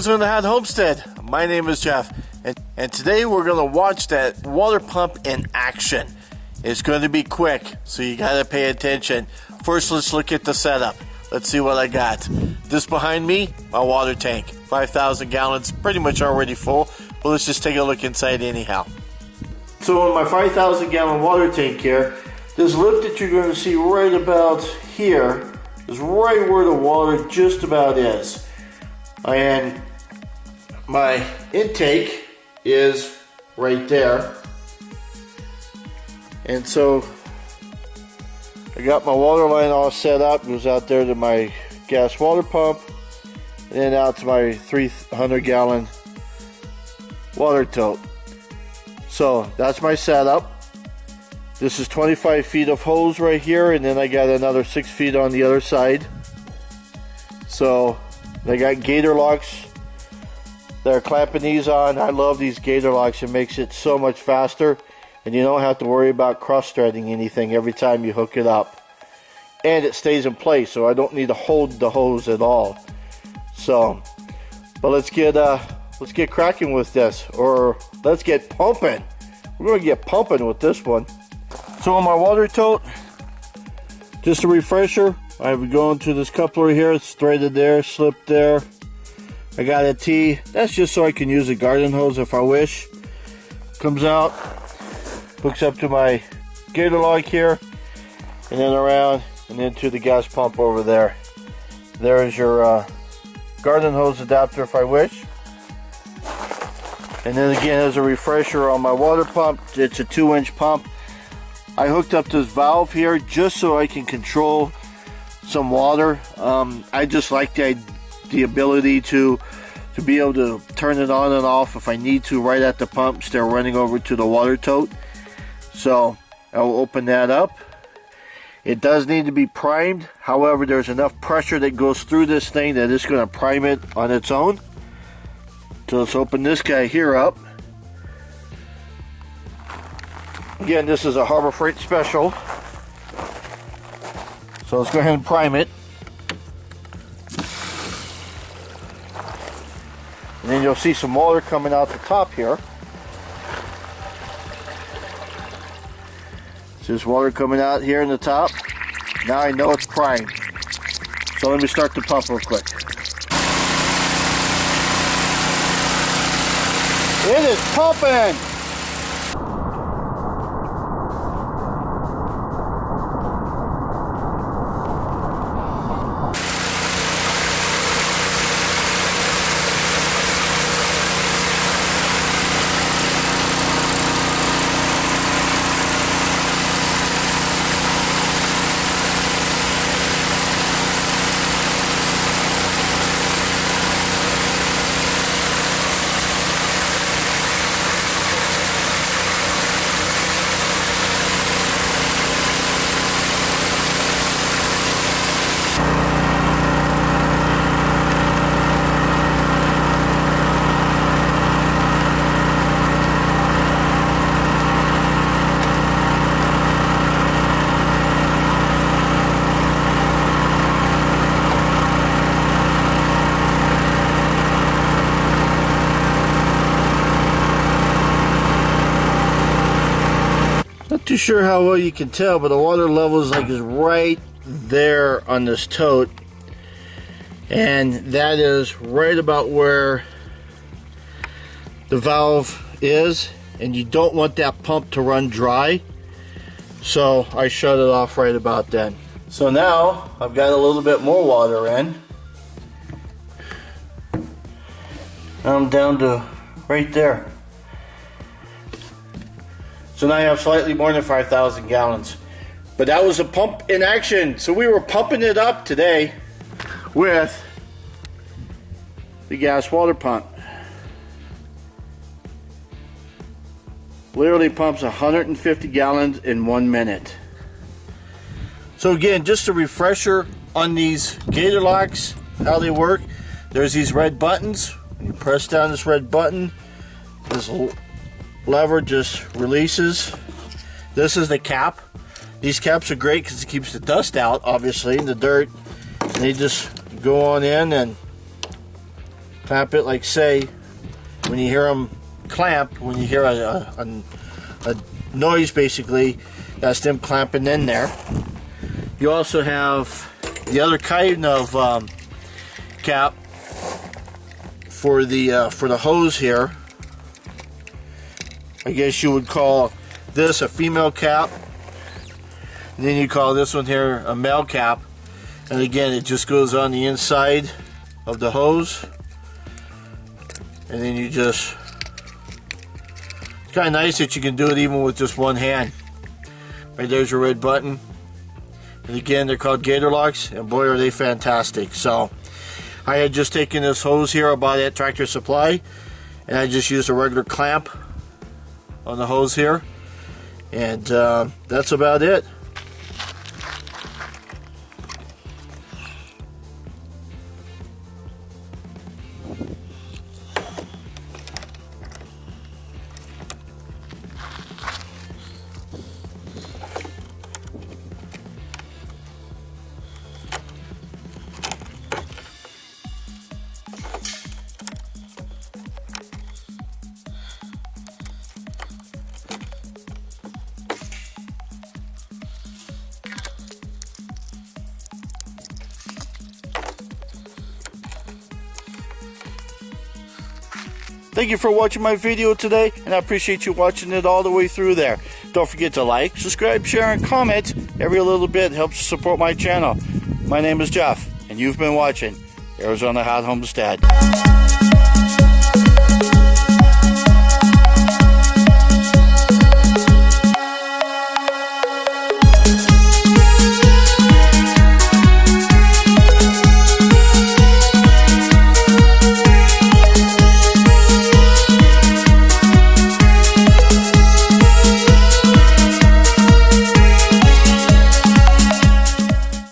Cruising the Hat Homestead. My name is Jeff, and today we're going to watch that water pump in action. It's going to be quick, so you got to pay attention. First, let's look at the setup. Let's see what I got. This behind me, my water tank, 5,000 gallons, pretty much already full, but let's just take a look inside anyhow. So in my 5,000 gallon water tank here, this lip that you're going to see right about here is right where the water just about is. And my intake is right there. And so I got my water line all set up. It goes out there to my gas water pump and then out to my 300 gallon water tote. So that's my setup. This is 25 feet of hose right here, and then I got another 6 feet on the other side. So I got Gator locks that are clamping these on. I love these Gator locks. It makes it so much faster, and you don't have to worry about cross-threading anything every time you hook it up. And it stays in place, so I don't need to hold the hose at all. So, but let's get cracking with this, or let's get pumping. We're going to get pumping with this one. So on my water tote, just a refresher, I'm going to this coupler here. It's threaded there, slipped there. I got a T. That's just so I can use a garden hose if I wish. Comes out, hooks up to my Gator lock here, and then around and into the gas pump over there. There is your garden hose adapter if I wish. And then again, as a refresher on my water pump, it's a 2-inch pump. I hooked up this valve here just so I can control some water. I just like the ability to be able to turn it on and off if I need to right at the pump instead of running over to the water tote. So I'll open that up. It does need to be primed. However, there's enough pressure that goes through this thing that it's going to prime it on its own. So let's open this guy here up. Again, this is a Harbor Freight special. So let's go ahead and prime it. And then you'll see some water coming out the top here. So there's water coming out here in the top. Now I know it's primed. So let me start the pump real quick. It is pumping! Not too sure how well you can tell, but the water level is right there on this tote, and that is right about where the valve is, and you don't want that pump to run dry, so I shut it off right about then. So now I've got a little bit more water in. I'm down to right there. So now I have slightly more than 5,000 gallons. But that was a pump in action. So we were pumping it up today with the gas water pump. Literally pumps 150 gallons in 1 minute. So again, just a refresher on these Gator locks, how they work. There's these red buttons. When you press down this red button, this lever just releases. This is the cap. These caps are great because it keeps the dust out, obviously, and the dirt. And they just go on in and Clamp it like, say, when you hear them clamp, when you hear a noise, basically, that's them clamping in there. You also have the other kind of cap for the hose here. I guess you would call this a female cap, and then you call this one here a male cap. And again, it just goes on the inside of the hose, and then you just, it's kind of nice that you can do it even with just one hand. Right there's your red button. And again, they're called Gator locks, and boy are they fantastic. So I had just taken this hose here I bought at Tractor Supply, and I just used a regular clamp on the hose here, and that's about it. Thank you for watching my video today, and I appreciate you watching it all the way through there. Don't forget to like, subscribe, share, and comment. Every little bit helps support my channel. My name is Jeff, and you've been watching Arizona Hot Homestead.